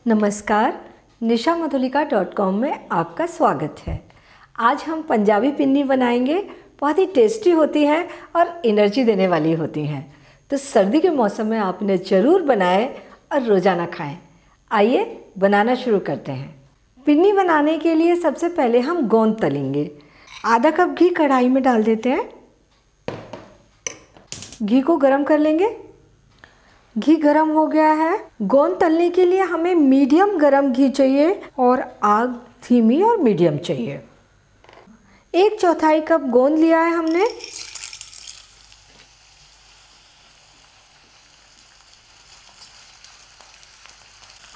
नमस्कार, nishamadhulika.com में आपका स्वागत है। आज हम पंजाबी पिन्नी बनाएंगे। बहुत ही टेस्टी होती है और एनर्जी देने वाली होती हैं। तो सर्दी के मौसम में आप इन्हें ज़रूर बनाएं और रोज़ाना खाएं। आइए बनाना शुरू करते हैं। पिन्नी बनाने के लिए सबसे पहले हम गोंद तलेंगे। आधा कप घी कढ़ाई में डाल देते हैं। घी को गरम कर लेंगे। घी गरम हो गया है। गोंद तलने के लिए हमें मीडियम गरम घी चाहिए और आग धीमी और मीडियम चाहिए। 1/4 कप गोंद लिया है हमने।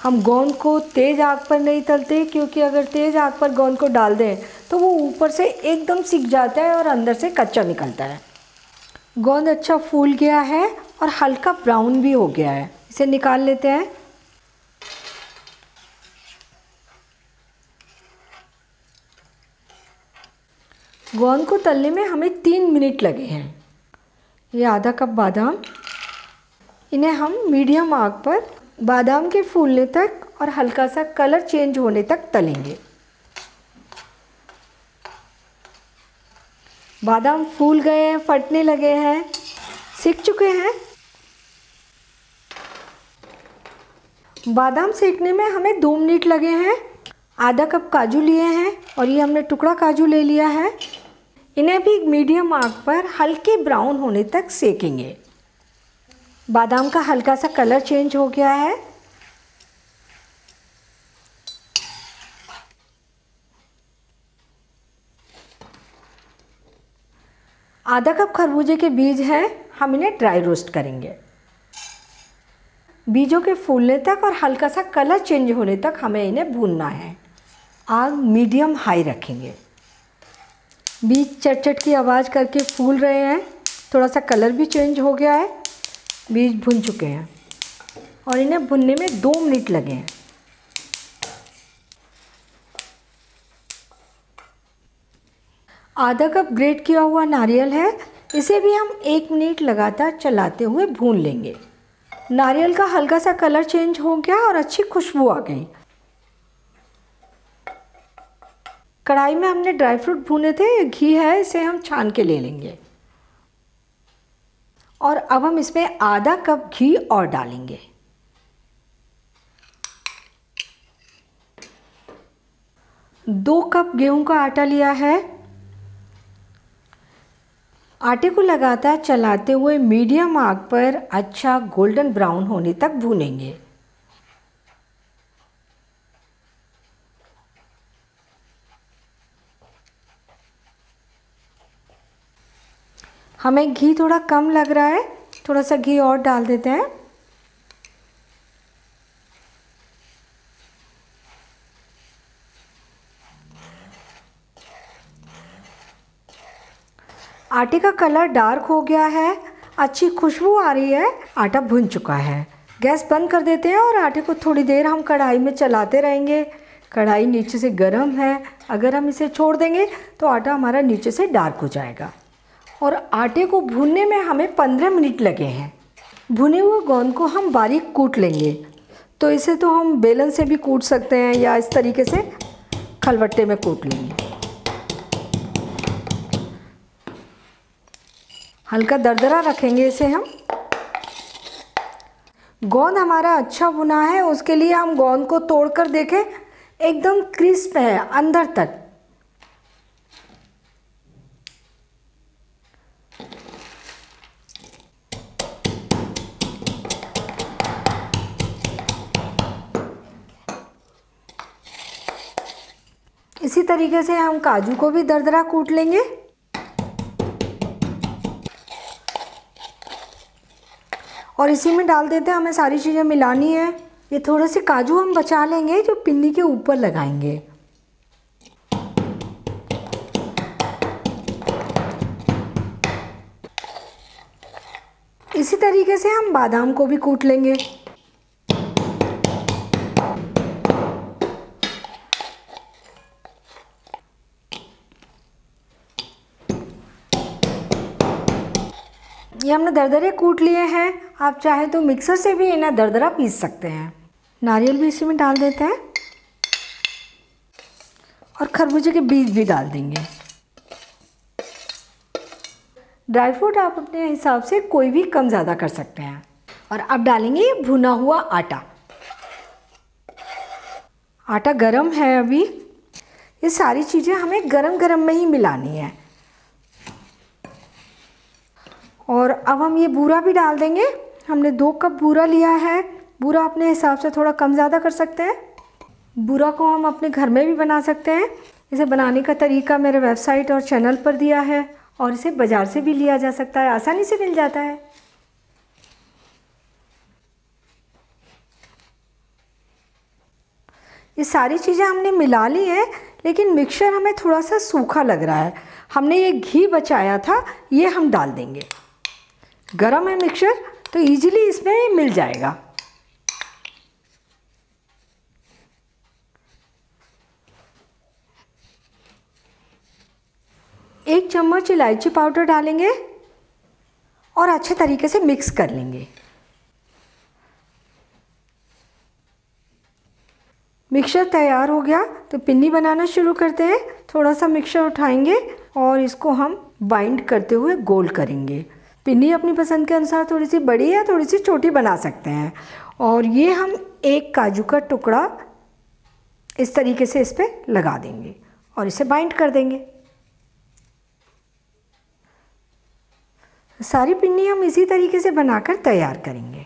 हम गोंद को तेज़ आग पर नहीं तलते, क्योंकि अगर तेज़ आग पर गोंद को डाल दें तो वो ऊपर से एकदम सिक जाता है और अंदर से कच्चा निकलता है। गोंद अच्छा फूल गया है और हल्का ब्राउन भी हो गया है। इसे निकाल लेते हैं। गोंद को तलने में हमें 3 मिनट लगे हैं। ये आधा कप बादाम, इन्हें हम मीडियम आग पर बादाम के फूलने तक और हल्का सा कलर चेंज होने तक तलेंगे। बादाम फूल गए हैं, फटने लगे हैं, सिक चुके हैं। बादाम सेकने में हमें 2 मिनट लगे हैं। आधा कप काजू लिए हैं और ये हमने टुकड़ा काजू ले लिया है। इन्हें भी मीडियम आग पर हल्के ब्राउन होने तक सेकेंगे। बादाम का हल्का सा कलर चेंज हो गया है। आधा कप खरबूजे के बीज हैं, हम इन्हें ड्राई रोस्ट करेंगे। बीजों के फूलने तक और हल्का सा कलर चेंज होने तक हमें इन्हें भूनना है। आग मीडियम हाई रखेंगे। बीज चट-चट की आवाज़ करके फूल रहे हैं। थोड़ा सा कलर भी चेंज हो गया है। बीज भुन चुके हैं और इन्हें भुनने में 2 मिनट लगे हैं। आधा कप ग्रेट किया हुआ नारियल है, इसे भी हम 1 मिनट लगातार चलाते हुए भून लेंगे। नारियल का हल्का सा कलर चेंज हो गया और अच्छी खुशबू आ गई। कढ़ाई में हमने ड्राई फ्रूट भूने थे, ये घी है, इसे हम छान के ले लेंगे। और अब हम इसमें आधा कप घी और डालेंगे। दो कप गेहूं का आटा लिया है। आटे को लगातार चलाते हुए मीडियम आग पर अच्छा गोल्डन ब्राउन होने तक भूनेंगे। हमें घी थोड़ा कम लग रहा है, थोड़ा सा घी और डाल देते हैं। आटे का कलर डार्क हो गया है, अच्छी खुशबू आ रही है, आटा भुन चुका है। गैस बंद कर देते हैं और आटे को थोड़ी देर हम कढ़ाई में चलाते रहेंगे। कढ़ाई नीचे से गर्म है, अगर हम इसे छोड़ देंगे तो आटा हमारा नीचे से डार्क हो जाएगा। और आटे को भूनने में हमें 15 मिनट लगे हैं। भुने हुए गोंद को हम बारीक कूट लेंगे। तो इसे तो हम बेलन से भी कूट सकते हैं या इस तरीके से खलबट्टे में कूट लेंगे। हल्का दरदरा रखेंगे इसे हम। गोंद हमारा अच्छा भुना है, उसके लिए हम गोंद को तोड़कर देखें, एकदम क्रिस्प है अंदर तक। इसी तरीके से हम काजू को भी दरदरा कूट लेंगे। और इसी में डाल देते हैं, हमें सारी चीज़ें मिलानी है। ये थोड़े से काजू हम बचा लेंगे जो पिन्नी के ऊपर लगाएंगे। इसी तरीके से हम बादाम को भी कूट लेंगे। ये हमने दरदरे कूट लिए हैं। आप चाहे तो मिक्सर से भी इन्हें दरदरा पीस सकते हैं। नारियल भी इसी में डाल देते हैं और खरबूजे के बीज भी डाल देंगे। ड्राई फ्रूट आप अपने हिसाब से कोई भी कम ज़्यादा कर सकते हैं। और अब डालेंगे भुना हुआ आटा। आटा गरम है अभी। ये सारी चीज़ें हमें गरम गरम में ही मिलानी है। और अब हम ये बूरा भी डाल देंगे। हमने 2 कप बूरा लिया है। बूरा अपने हिसाब से थोड़ा कम ज़्यादा कर सकते हैं। बूरा को हम अपने घर में भी बना सकते हैं। इसे बनाने का तरीका मेरे वेबसाइट और चैनल पर दिया है और इसे बाज़ार से भी लिया जा सकता है, आसानी से मिल जाता है। ये सारी चीज़ें हमने मिला ली हैं, लेकिन मिक्सचर हमें थोड़ा सा सूखा लग रहा है। हमने ये घी बचाया था, ये हम डाल देंगे। गरम है मिक्सचर तो इजीली इसमें मिल जाएगा। एक चम्मच इलायची पाउडर डालेंगे और अच्छे तरीके से मिक्स कर लेंगे। मिक्सचर तैयार हो गया तो पिन्नी बनाना शुरू करते हैं। थोड़ा सा मिक्सचर उठाएंगे और इसको हम बाइंड करते हुए गोल करेंगे। पिन्नी अपनी पसंद के अनुसार थोड़ी सी बड़ी या थोड़ी सी छोटी बना सकते हैं। और ये हम एक काजू का टुकड़ा इस तरीके से इस पर लगा देंगे और इसे बाइंड कर देंगे। सारी पिन्नी हम इसी तरीके से बनाकर तैयार करेंगे।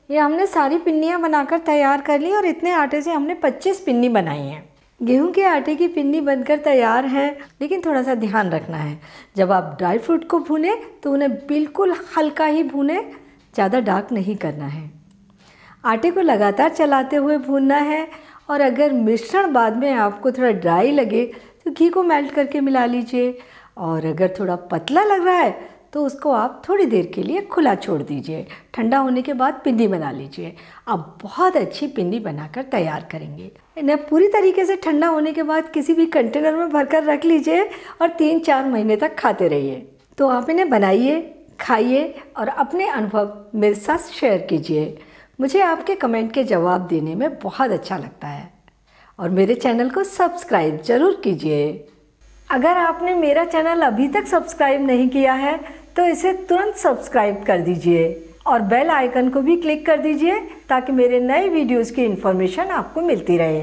ये हमने सारी पिन्नियाँ बनाकर तैयार कर ली और इतने आटे से हमने 25 पिन्नी बनाई हैं। गेहूं के आटे की पिन्नी बनकर तैयार है, लेकिन थोड़ा सा ध्यान रखना है। जब आप ड्राई फ्रूट को भूनें तो उन्हें बिल्कुल हल्का ही भूनें, ज़्यादा डार्क नहीं करना है। आटे को लगातार चलाते हुए भूनना है। और अगर मिश्रण बाद में आपको थोड़ा ड्राई लगे तो घी को मेल्ट करके मिला लीजिए। और अगर थोड़ा पतला लग रहा है तो उसको आप थोड़ी देर के लिए खुला छोड़ दीजिए। ठंडा होने के बाद पिन्नी बना लीजिए। आप बहुत अच्छी पिन्नी बनाकर तैयार करेंगे। इन्हें पूरी तरीके से ठंडा होने के बाद किसी भी कंटेनर में भरकर रख लीजिए और 3-4 महीने तक खाते रहिए। तो आप इन्हें बनाइए, खाइए और अपने अनुभव मेरे साथ शेयर कीजिए। मुझे आपके कमेंट के जवाब देने में बहुत अच्छा लगता है। और मेरे चैनल को सब्सक्राइब ज़रूर कीजिए। अगर आपने मेरा चैनल अभी तक सब्सक्राइब नहीं किया है तो इसे तुरंत सब्सक्राइब कर दीजिए और बेल आइकन को भी क्लिक कर दीजिए ताकि मेरे नए वीडियोज़ की इन्फॉर्मेशन आपको मिलती रहे।